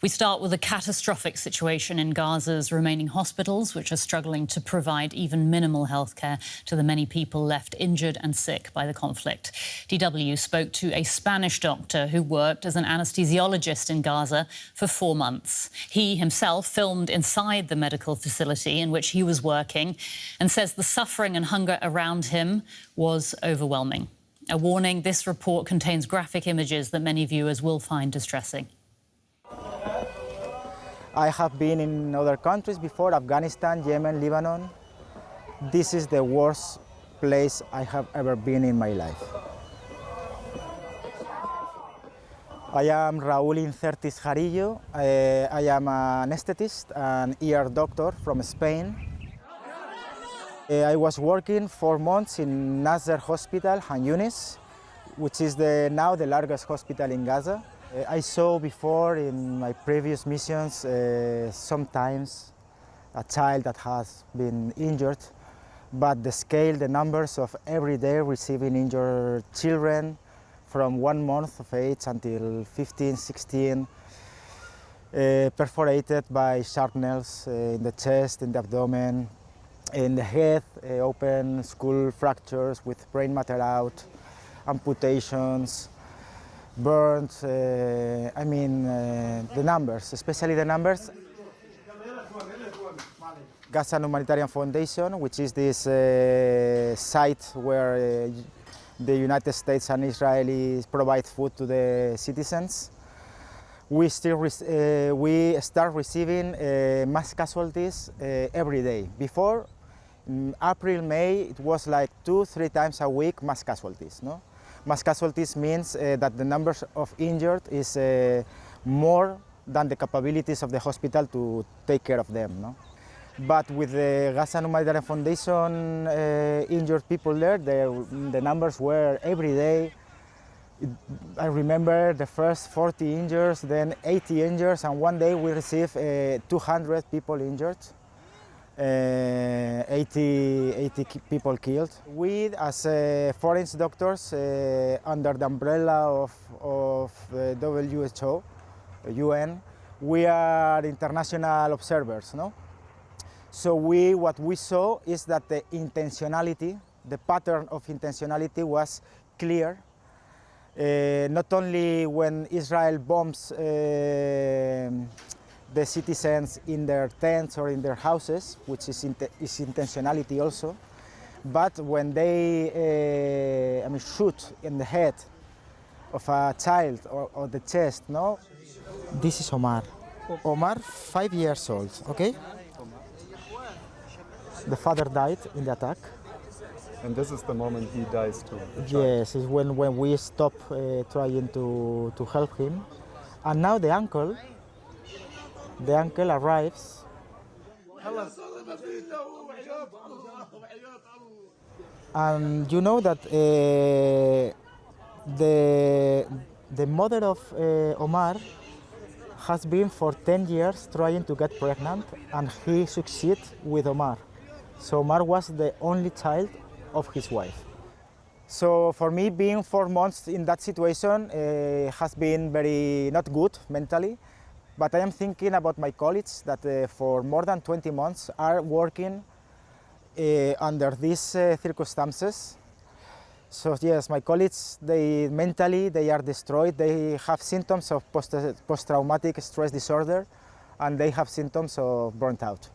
We start with a catastrophic situation in Gaza's remaining hospitals, which are struggling to provide even minimal health care to the many people left injured and sick by the conflict. DW spoke to a Spanish doctor who worked as an anesthesiologist in Gaza for 4 months. He himself filmed inside the medical facility in which he was working and says the suffering and hunger around him was overwhelming. A warning, this report contains graphic images that many viewers will find distressing. I have been in other countries before, Afghanistan, Yemen, Lebanon. This is the worst place I have ever been in my life. I am Raúl Incertis Jarillo. I am an anesthetist and ER doctor from Spain. I was working 4 months in Nasser Hospital, Han Yunis, which is now the largest hospital in Gaza. I saw before in my previous missions sometimes a child that has been injured, but the scale, the numbers of every day receiving injured children from 1 month of age until 15, 16, perforated by shrapnels in the chest, in the abdomen, in the head, open skull fractures with brain matter out, amputations, burns, the numbers, especially the numbers. Gaza Humanitarian Foundation, which is this site where the United States and Israelis provide food to the citizens. We start receiving mass casualties every day. Before, in April, May, it was like 2-3 times a week mass casualties. No? Mass casualties means that the numbers of injured is more than the capabilities of the hospital to take care of them. No? But with the Gaza Humanitarian Foundation injured people there, the numbers were every day. I remember the first 40 injured, then 80 injured, and one day we received 200 people injured. 80 people killed. We, as foreign doctors, under the umbrella of WHO, UN, we are international observers, no? So what we saw is that the intentionality, the pattern of intentionality was clear. Not only when Israel bombs the citizens in their tents or in their houses, which is intentionality also, but when they shoot in the head of a child or the chest, no? This is Omar. Omar, 5 years old, okay? The father died in the attack. And this is the moment he dies too? Yes, it's when we stop trying to help him. And now the uncle arrives. And you know that the mother of Omar has been for 10 years trying to get pregnant, and he succeeded with Omar. So Omar was the only child of his wife. So for me, being 4 months in that situation has been very not good mentally. But I am thinking about my colleagues that for more than 20 months are working under these circumstances. So yes, my colleagues, mentally they are destroyed. They have symptoms of post-traumatic stress disorder, and they have symptoms of burnt out.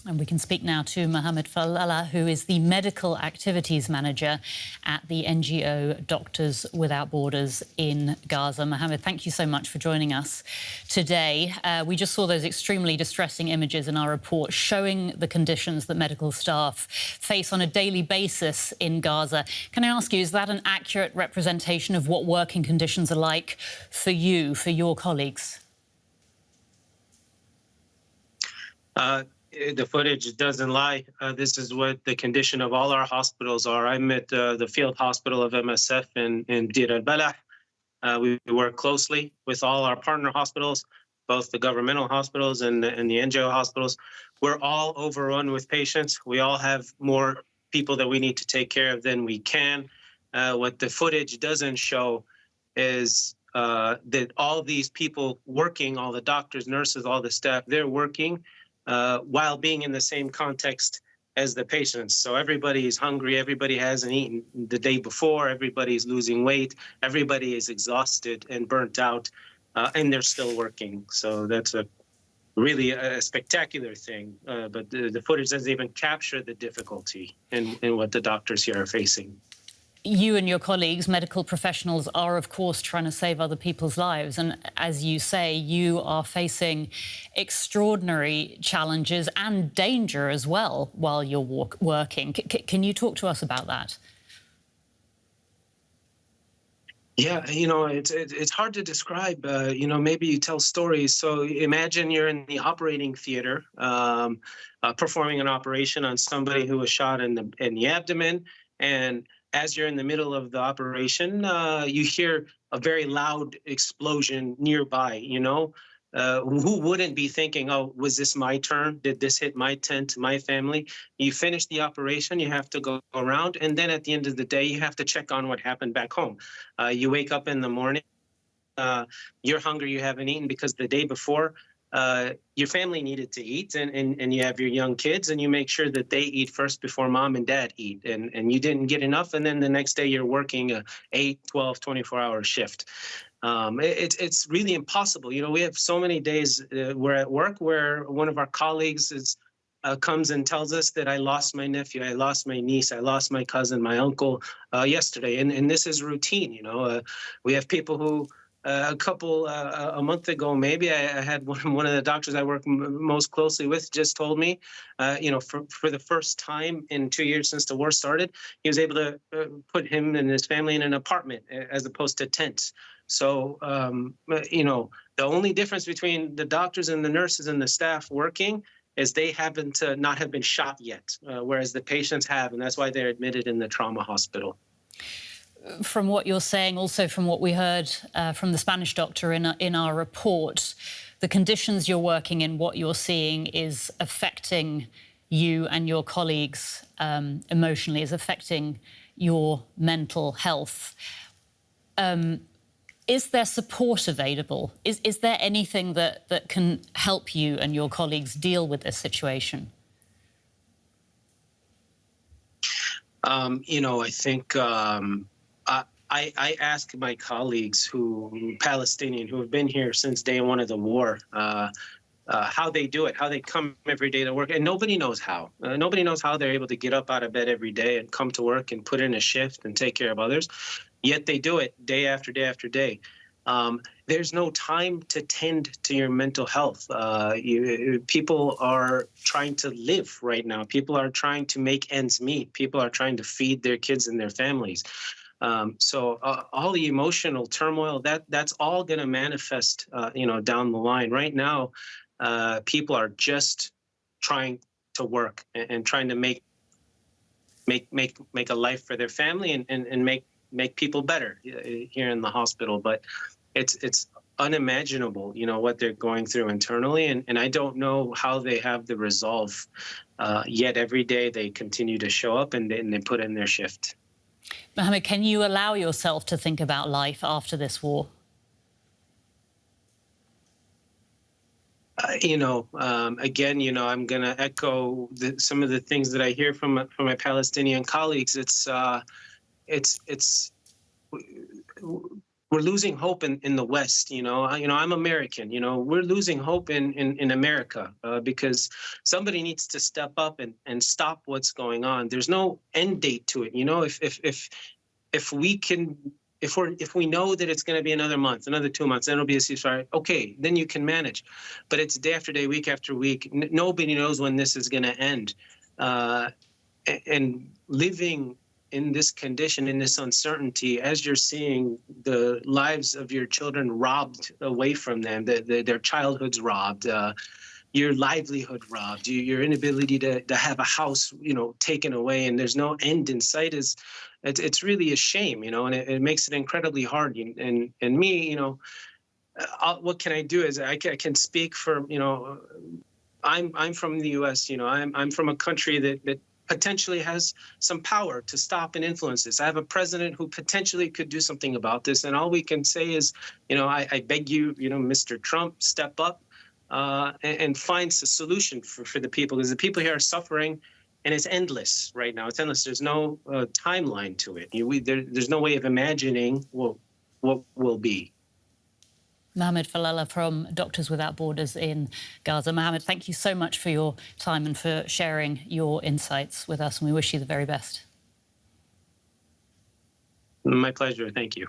And we can speak now to Mohammed, who is the Medical Activities Manager at the NGO Doctors Without Borders in Gaza. Mohammed, thank you so much for joining us today. We just saw those extremely distressing images in our report showing the conditions that medical staff face on a daily basis in Gaza. Can I ask you, is that an accurate representation of what working conditions are like for you, for your colleagues? The footage doesn't lie. This is what the condition of all our hospitals are. I'm at the field hospital of MSF in Deir al-Balah. We work closely with all our partner hospitals, both the governmental hospitals and the NGO hospitals. We're all overrun with patients. We all have more people that we need to take care of, then we can. What the footage doesn't show is that all these people working, all the doctors, nurses, all the staff, they're working while being in the same context as the patients. So everybody is hungry, everybody hasn't eaten the day before, everybody's losing weight, everybody is exhausted and burnt out, and they're still working. So that's really a spectacular thing, but the footage doesn't even capture the difficulty in what the doctors here are facing. You and your colleagues, medical professionals, are, of course, trying to save other people's lives. And as you say, you are facing extraordinary challenges and danger as well while you're working. Can you talk to us about that? Yeah, it's hard to describe. Maybe you tell stories. So imagine you're in the operating theater performing an operation on somebody who was shot in the abdomen, and as you're in the middle of the operation, you hear a very loud explosion nearby, who wouldn't be thinking, oh, was this my turn? Did this hit my tent, my family? You finish the operation, you have to go around, and then at the end of the day, you have to check on what happened back home. You wake up in the morning, you're hungry, you haven't eaten because the day before, your family needed to eat, and you have your young kids, and you make sure that they eat first before mom and dad eat, and you didn't get enough, and then the next day you're working a 8, 12, 24-hour shift. It's really impossible. We have so many days we're at work where one of our colleagues comes and tells us that I lost my nephew, I lost my niece, I lost my cousin, my uncle yesterday, and this is routine. We have people who a month ago, maybe I had one of the doctors I work most closely with just told me, for the first time in 2 years since the war started, he was able to put him and his family in an apartment as opposed to tents. So, the only difference between the doctors and the nurses and the staff working is they happen to not have been shot yet, whereas the patients have, and that's why they're admitted in the trauma hospital. From what you're saying, also from what we heard from the Spanish doctor in our report, the conditions you're working in, what you're seeing is affecting you and your colleagues emotionally, is affecting your mental health. Is there support available? Is there anything that can help you and your colleagues deal with this situation? I think I ask my colleagues Palestinian, who have been here since day one of the war, how they do it, how they come every day to work. And nobody knows how. Nobody knows how they're able to get up out of bed every day and come to work and put in a shift and take care of others. Yet they do it day after day after day. There's no time to tend to your mental health. People are trying to live right now. People are trying to make ends meet. People are trying to feed their kids and their families. So all the emotional turmoil, that's all going to manifest, down the line. Right now, people are just trying to work and trying to make a life for their family and make people better here in the hospital. But it's unimaginable, what they're going through internally. And I don't know how they have the resolve. Yet every day they continue to show up and they put in their shift. Mohammed, can you allow yourself to think about life after this war? Again, I'm going to echo some of the things that I hear from my Palestinian colleagues. We're losing hope in the West. I'm American. We're losing hope in America because somebody needs to step up and stop what's going on. There's no end date to it. If we know that it's going to be another month, another 2 months, then it'll be a ceasefire. Okay, then you can manage. But it's day after day, week after week. Nobody knows when this is going to end. And living in this condition, in this uncertainty, as you're seeing the lives of your children robbed away from them, their childhoods robbed, your livelihood robbed, your inability to have a house, taken away, and there's no end in sight, it's really a shame, and it makes it incredibly hard. And me, what can I do is I can speak for, I'm from the U.S., I'm from a country that potentially has some power to stop and influence this. I have a president who potentially could do something about this. And all we can say is, I beg you, Mr. Trump, step up and find a solution for the people, because the people here are suffering, and it's endless right now. It's endless. There's no timeline to it. There's no way of imagining what will be. Mohammed Fadlalla from Doctors Without Borders in Gaza. Mohammed, thank you so much for your time and for sharing your insights with us, and we wish you the very best. My pleasure. Thank you.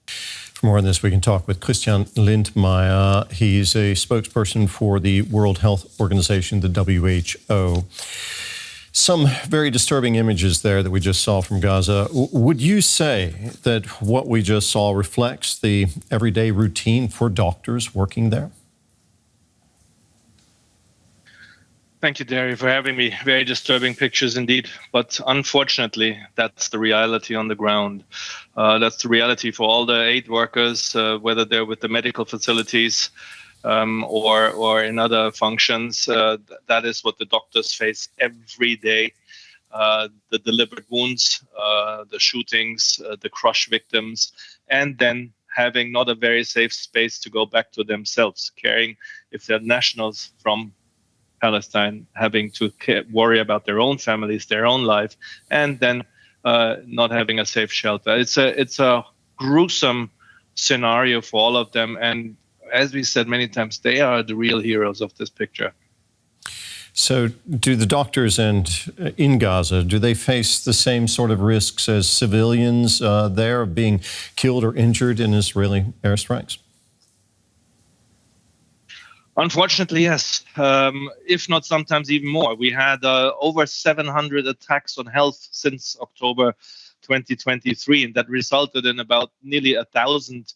For more on this, we can talk with Christian Lindmeier. He's a spokesperson for the World Health Organization, the WHO. Some very disturbing images there that we just saw from Gaza. Would you say that what we just saw reflects the everyday routine for doctors working there? Thank you, Derry, for having me. Very disturbing pictures indeed. But unfortunately, that's the reality on the ground. That's the reality for all the aid workers, whether they're with the medical facilities, or in other functions. That is what the doctors face every day. The deliberate wounds, the shootings, the crush victims, and then having not a very safe space to go back to themselves, caring if they're nationals from Palestine, having to worry about their own families, their own life, and then not having a safe shelter. It's a gruesome scenario for all of them, and as we said many times, they are the real heroes of this picture. So do the doctors in Gaza, do they face the same sort of risks as civilians there of being killed or injured in Israeli airstrikes? Unfortunately, yes. If not, sometimes even more. We had over 700 attacks on health since October 2023, and that resulted in about nearly 1,000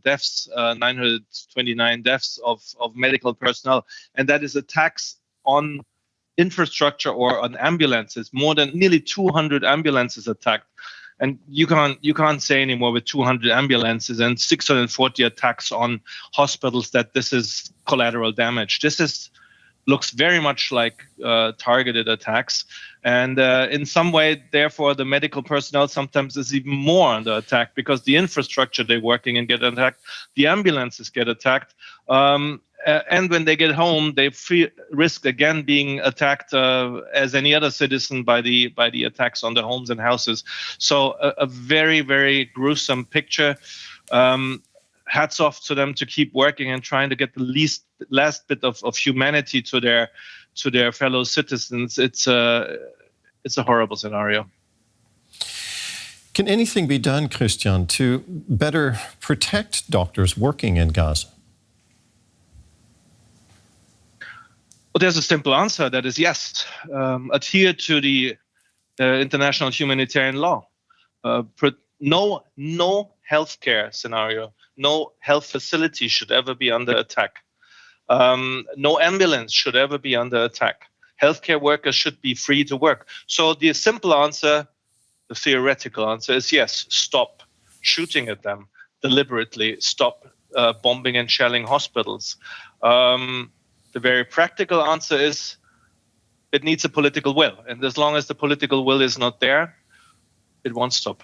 deaths, 929 deaths of medical personnel, and that is attacks on infrastructure or on ambulances. More than nearly 200 ambulances attacked, and you can't say anymore with 200 ambulances and 640 attacks on hospitals that this is collateral damage. This looks very much like targeted attacks. And in some way, therefore, the medical personnel sometimes is even more under attack because the infrastructure they're working in get attacked, the ambulances get attacked. And when they get home, they risk again being attacked as any other citizen by the attacks on their homes and houses. So a very, very gruesome picture. Hats off to them to keep working and trying to get the last bit of humanity to their fellow citizens. It's a horrible scenario. Can anything be done, Christian, to better protect doctors working in Gaza? Well, there's a simple answer. That is yes. Adhere to the international humanitarian law. No healthcare scenario, no health facility should ever be under attack. No ambulance should ever be under attack. Healthcare workers should be free to work. So the simple answer, the theoretical answer is yes, stop shooting at them deliberately, stop bombing and shelling hospitals. The very practical answer is it needs a political will. And as long as the political will is not there, it won't stop.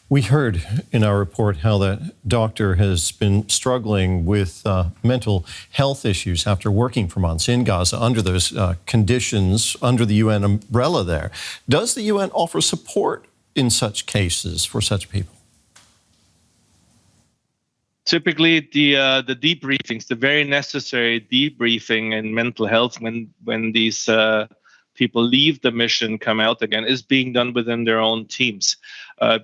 We heard in our report how that doctor has been struggling with mental health issues after working for months in Gaza under those conditions, under the UN umbrella there. Does the UN offer support in such cases for such people? Typically, the debriefings, the very necessary debriefing in mental health when these people leave the mission, come out again, is being done within their own teams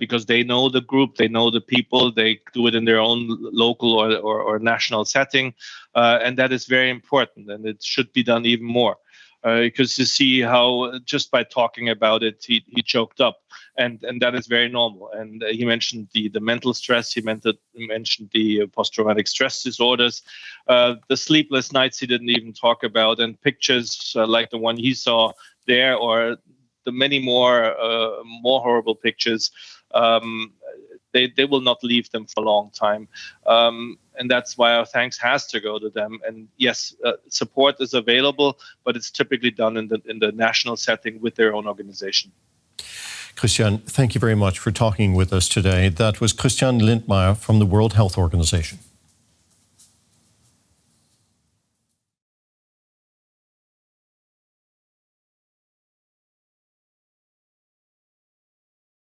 because they know the group, they know the people, they do it in their own local or national setting, and that is very important, and it should be done even more. Because you see how just by talking about it, he choked up, and that is very normal. And he mentioned the mental stress. He mentioned the post-traumatic stress disorders, the sleepless nights he didn't even talk about, and pictures like the one he saw there, or the many more horrible pictures. they will not leave them for a long time. And that's why our thanks has to go to them. And yes, support is available, but it's typically done in the national setting with their own organization. Christian, thank you very much for talking with us today. That was Christian Lindmeier from the World Health Organization.